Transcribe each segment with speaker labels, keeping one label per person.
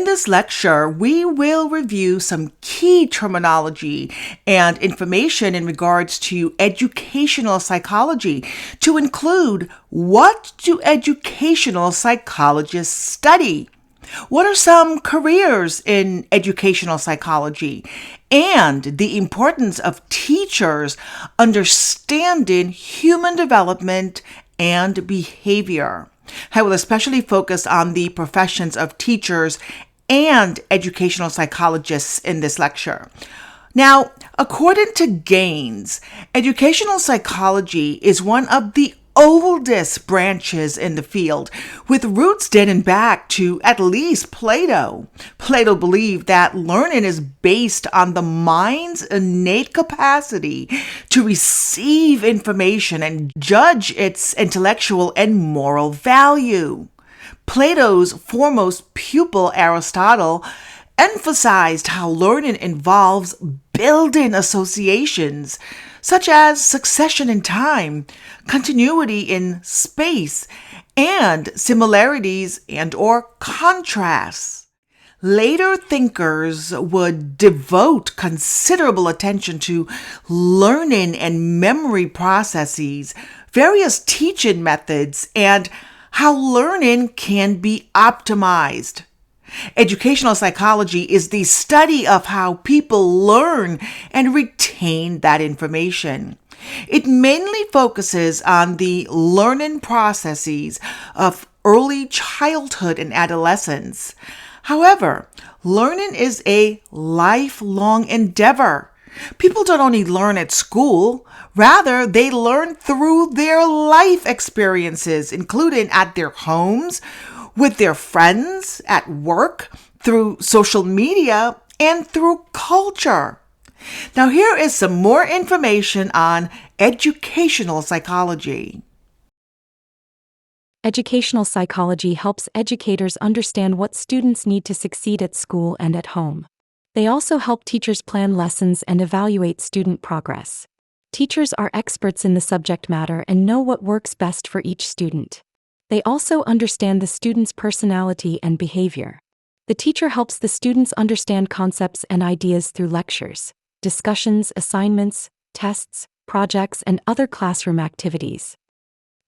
Speaker 1: this lecture, we will review some key terminology and information in regards to educational psychology, to include what do educational psychologists study? What are some careers in educational psychology? And the importance of teachers understanding human development and behavior. I will especially focus on the professions of teachers and educational psychologists in this lecture. Now, according to Gaines, educational psychology is one of the oldest branches in the field, with roots dating back to at least Plato. Plato believed that learning is based on the mind's innate capacity to receive information and judge its intellectual and moral value. Plato's foremost pupil, Aristotle, emphasized how learning involves building associations, such as succession in time, continuity in space, and similarities and/or contrasts. Later thinkers would devote considerable attention to learning and memory processes, various teaching methods, and how learning can be optimized. Educational psychology is the study of how people learn and retain that information. It mainly focuses on the learning processes of early childhood and adolescence. However, learning is a lifelong endeavor. People don't only learn at school, rather they learn through their life experiences, including at their homes, with their friends, at work, through social media, and through culture. Now, here is some more information on educational psychology.
Speaker 2: Educational psychology helps educators understand what students need to succeed at school and at home. They also help teachers plan lessons and evaluate student progress. Teachers are experts in the subject matter and know what works best for each student. They also understand the student's personality and behavior. The teacher helps the students understand concepts and ideas through lectures, discussions, assignments, tests, projects, and other classroom activities.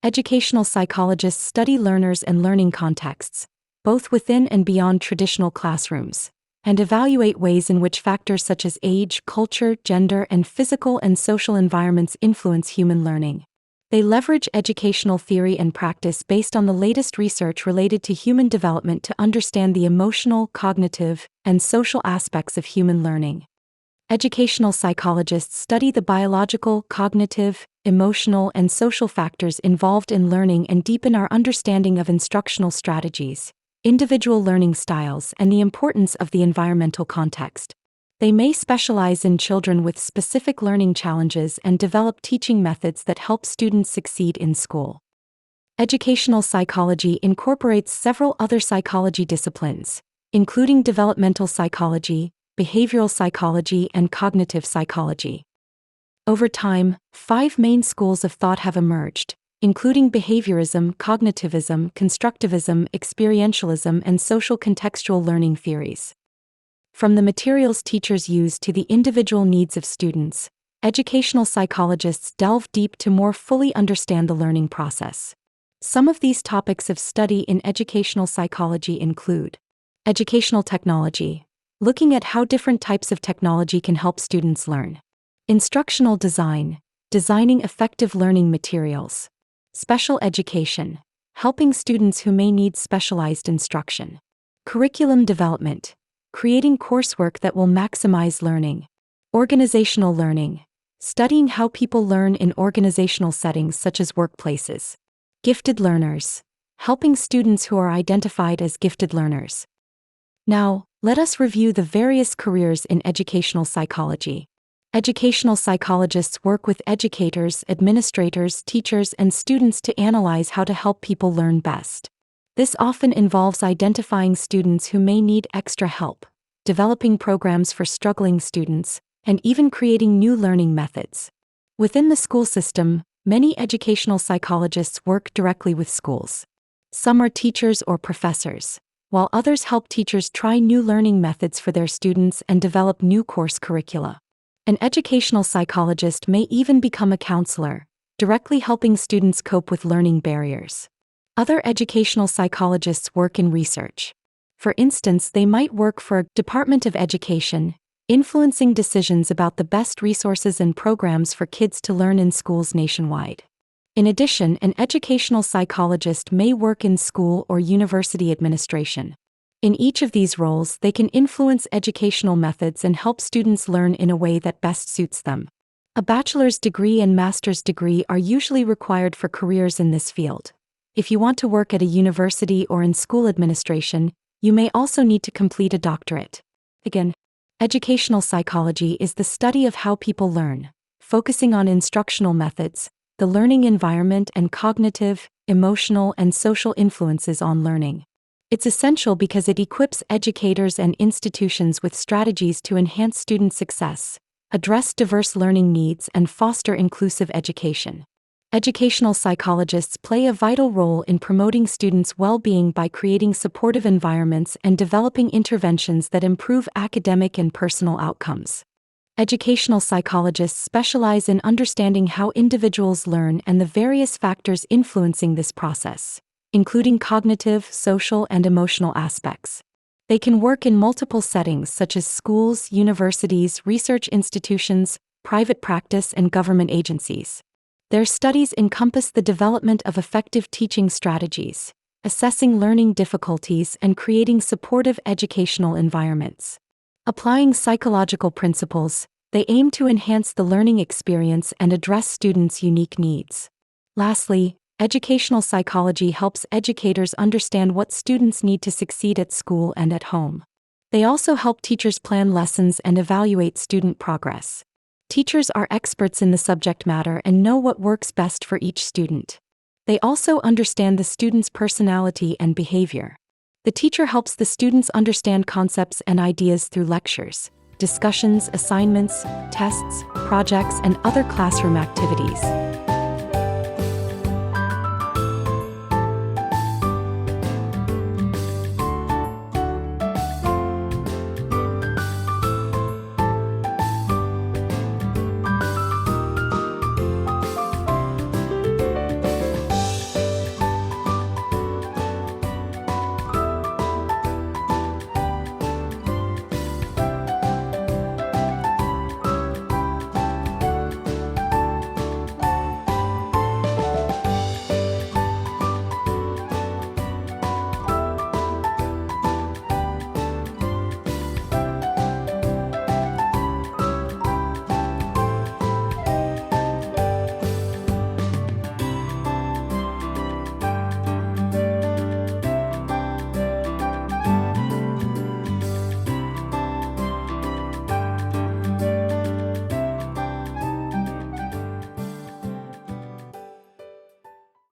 Speaker 2: Educational psychologists study learners and learning contexts, both within and beyond traditional classrooms, and evaluate ways in which factors such as age, culture, gender, and physical and social environments influence human learning. They leverage educational theory and practice based on the latest research related to human development to understand the emotional, cognitive, and social aspects of human learning. Educational psychologists study the biological, cognitive, emotional, and social factors involved in learning and deepen our understanding of instructional strategies, individual learning styles, and the importance of the environmental context. They may specialize in children with specific learning challenges and develop teaching methods that help students succeed in school. Educational psychology incorporates several other psychology disciplines, including developmental psychology, behavioral psychology, and cognitive psychology. Over time, 5 main schools of thought have emerged, including behaviorism, cognitivism, constructivism, experientialism, and social contextual learning theories. From the materials teachers use to the individual needs of students, educational psychologists delve deep to more fully understand the learning process. Some of these topics of study in educational psychology include educational technology, looking at how different types of technology can help students learn; instructional design, designing effective learning materials; special education, helping students who may need specialized instruction; curriculum development, creating coursework that will maximize learning; organizational learning, studying how people learn in organizational settings such as workplaces; gifted learners, helping students who are identified as gifted learners. Now, let us review the various careers in educational psychology. Educational psychologists work with educators, administrators, teachers, and students to analyze how to help people learn best. This often involves identifying students who may need extra help, developing programs for struggling students, and even creating new learning methods. Within the school system, many educational psychologists work directly with schools. Some are teachers or professors. while others help teachers try new learning methods for their students and develop new course curricula. An educational psychologist may even become a counselor, directly helping students cope with learning barriers. Other educational psychologists work in research. For instance, they might work for a Department of Education, influencing decisions about the best resources and programs for kids to learn in schools nationwide. In addition, an educational psychologist may work in school or university administration. In each of these roles, they can influence educational methods and help students learn in a way that best suits them. A bachelor's degree and master's degree are usually required for careers in this field. If you want to work at a university or in school administration, you may also need to complete a doctorate. Again, educational psychology is the study of how people learn, focusing on instructional methods, the learning environment, and cognitive, emotional, and social influences on learning. It's essential because it equips educators and institutions with strategies to enhance student success, address diverse learning needs, and foster inclusive education. Educational psychologists play a vital role in promoting students' well-being by creating supportive environments and developing interventions that improve academic and personal outcomes. Educational psychologists specialize in understanding how individuals learn and the various factors influencing this process, including cognitive, social, and emotional aspects. They can work in multiple settings such as schools, universities, research institutions, private practice, and government agencies. Their studies encompass the development of effective teaching strategies, assessing learning difficulties, and creating supportive educational environments. Applying psychological principles, they aim to enhance the learning experience and address students' unique needs. Lastly, educational psychology helps educators understand what students need to succeed at school and at home. They also help teachers plan lessons and evaluate student progress. Teachers are experts in the subject matter and know what works best for each student. They also understand the student's personality and behavior. The teacher helps the students understand concepts and ideas through lectures, discussions, assignments, tests, projects, and other classroom activities.